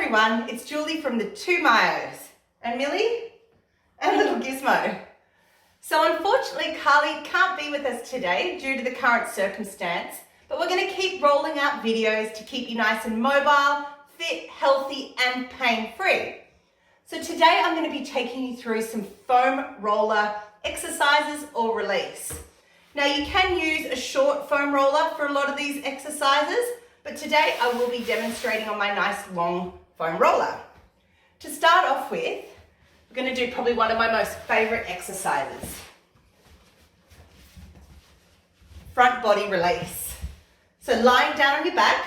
everyone, it's Julie from the Two Myos and Millie and little Gizmo. So unfortunately Carly can't be with us today due to the current circumstance, but we're going to keep rolling out videos to keep you nice and mobile, fit, healthy and pain-free. So today I'm going to be taking you through some foam roller exercises or release. Now you can use a short foam roller for a lot of these exercises, but today I will be demonstrating on my nice long foam roller. To start off with, we're going to do probably one of my most favorite exercises. Front body release. So lying down on your back,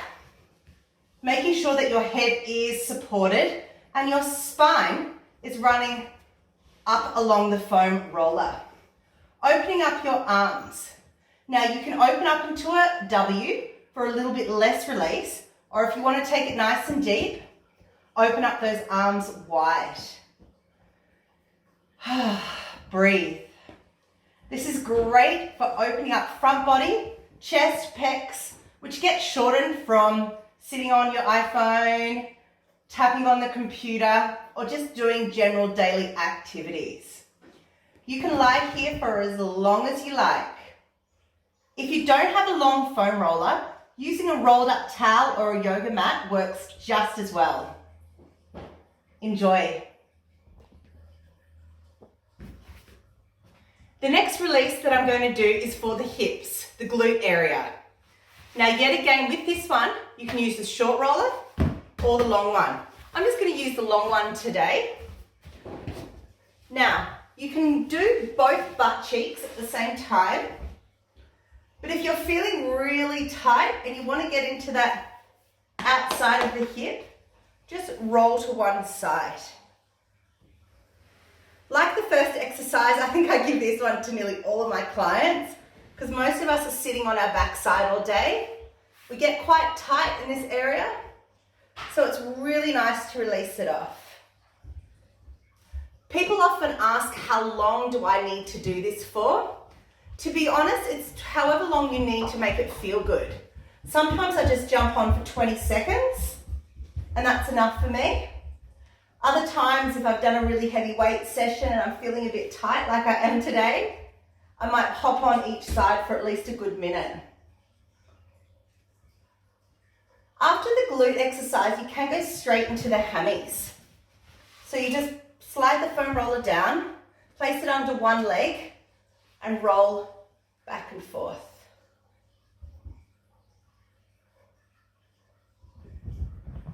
making sure that your head is supported and your spine is running up along the foam roller. Opening up your arms. Now you can open up into a W for a little bit less release, or if you want to take it nice and deep, open up those arms wide. Breathe. This is great for opening up front body, chest, pecs, which get shortened from sitting on your iPhone, tapping on the computer, or just doing general daily activities. You can lie here for as long as you like. If you don't have a long foam roller, using a rolled up towel or a yoga mat works just as well. Enjoy. The next release that I'm going to do is for the hips, the glute area. Now yet again with this one, you can use the short roller or the long one. I'm just going to use the long one today. Now, you can do both butt cheeks at the same time. But if you're feeling really tight and you want to get into that outside of the hip, just roll to one side. Like the first exercise, I think I give this one to nearly all of my clients because most of us are sitting on our backside all day. We get quite tight in this area, so it's really nice to release it off. People often ask, how long do I need to do this for? To be honest, it's however long you need to make it feel good. Sometimes I just jump on for 20 seconds and that's enough for me. Other times, if I've done a really heavy weight session and I'm feeling a bit tight like I am today, I might hop on each side for at least a good minute. After the glute exercise, you can go straight into the hammies. So you just slide the foam roller down, place it under one leg, and roll back and forth.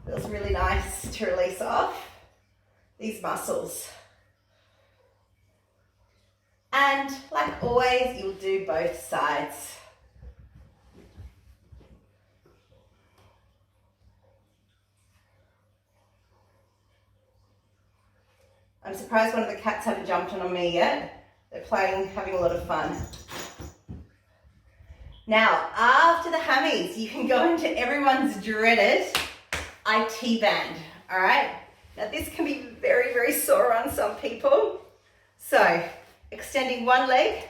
Feels really nice to release off these muscles. And like always, you'll do both sides. I'm surprised one of the cats haven't jumped on me yet. They're playing, having a lot of fun. Now, after the hammies, you can go into everyone's dreaded IT band, all right? Now, this can be very, very sore on some people. So, extending one leg,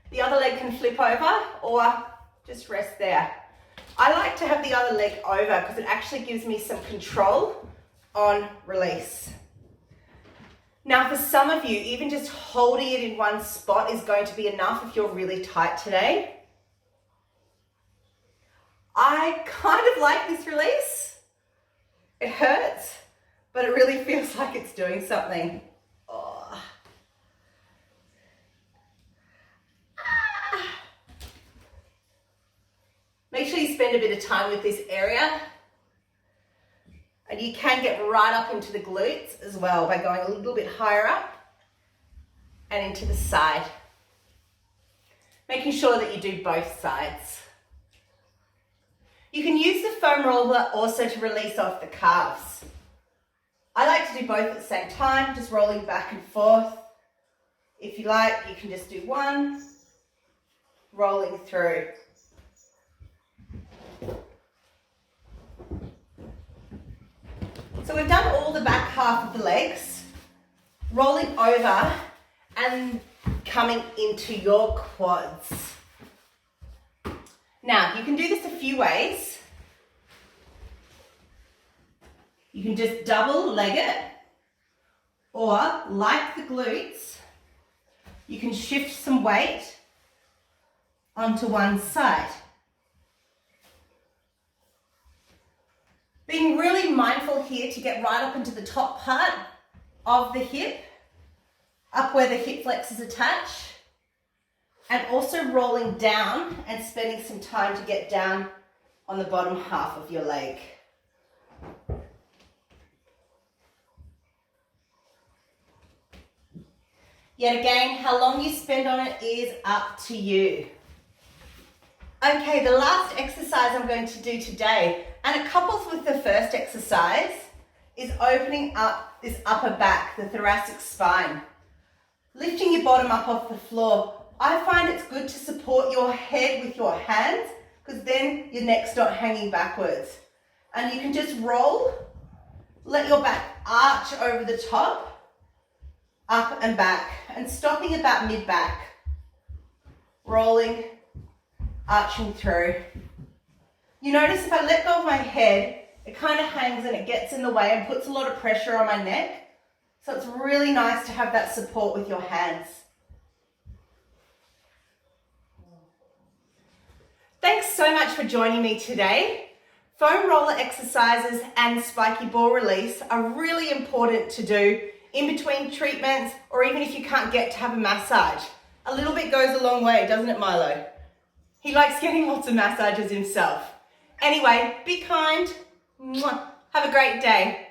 the other leg can flip over or just rest there. I like to have the other leg over because it actually gives me some control on release. Now for some of you, even just holding it in one spot is going to be enough if you're really tight today. I kind of like this release. It hurts, but it really feels like it's doing something. Oh. Make sure you spend a bit of time with this area. And you can get right up into the glutes as well by going a little bit higher up and into the side. Making sure that you do both sides. You can use the foam roller also to release off the calves. I like to do both at the same time, just rolling back and forth. If you like, you can just do one, rolling through. So we've done all the back half of the legs, rolling over and coming into your quads. Now, you can do this a few ways. You can just double leg it, or like the glutes, you can shift some weight onto one side. Being really mindful here to get right up into the top part of the hip, up where the hip flexors attach, and also rolling down and spending some time to get down on the bottom half of your leg. Yet again, how long you spend on it is up to you. Okay, the last exercise I'm going to do today, and it couples with the first exercise, is opening up this upper back, the thoracic spine. Lifting your bottom up off the floor. I find it's good to support your head with your hands, because then your neck's not hanging backwards. And you can just roll, let your back arch over the top, up and back, and stopping about mid-back. Rolling, arching through. You notice if I let go of my head, it kind of hangs and it gets in the way and puts a lot of pressure on my neck. So it's really nice to have that support with your hands. Thanks so much for joining me today. Foam roller exercises and spiky ball release are really important to do in between treatments, or even if you can't get to have a massage. A little bit goes a long way, doesn't it, Milo? He likes getting lots of massages himself. Anyway, be kind. Have a great day.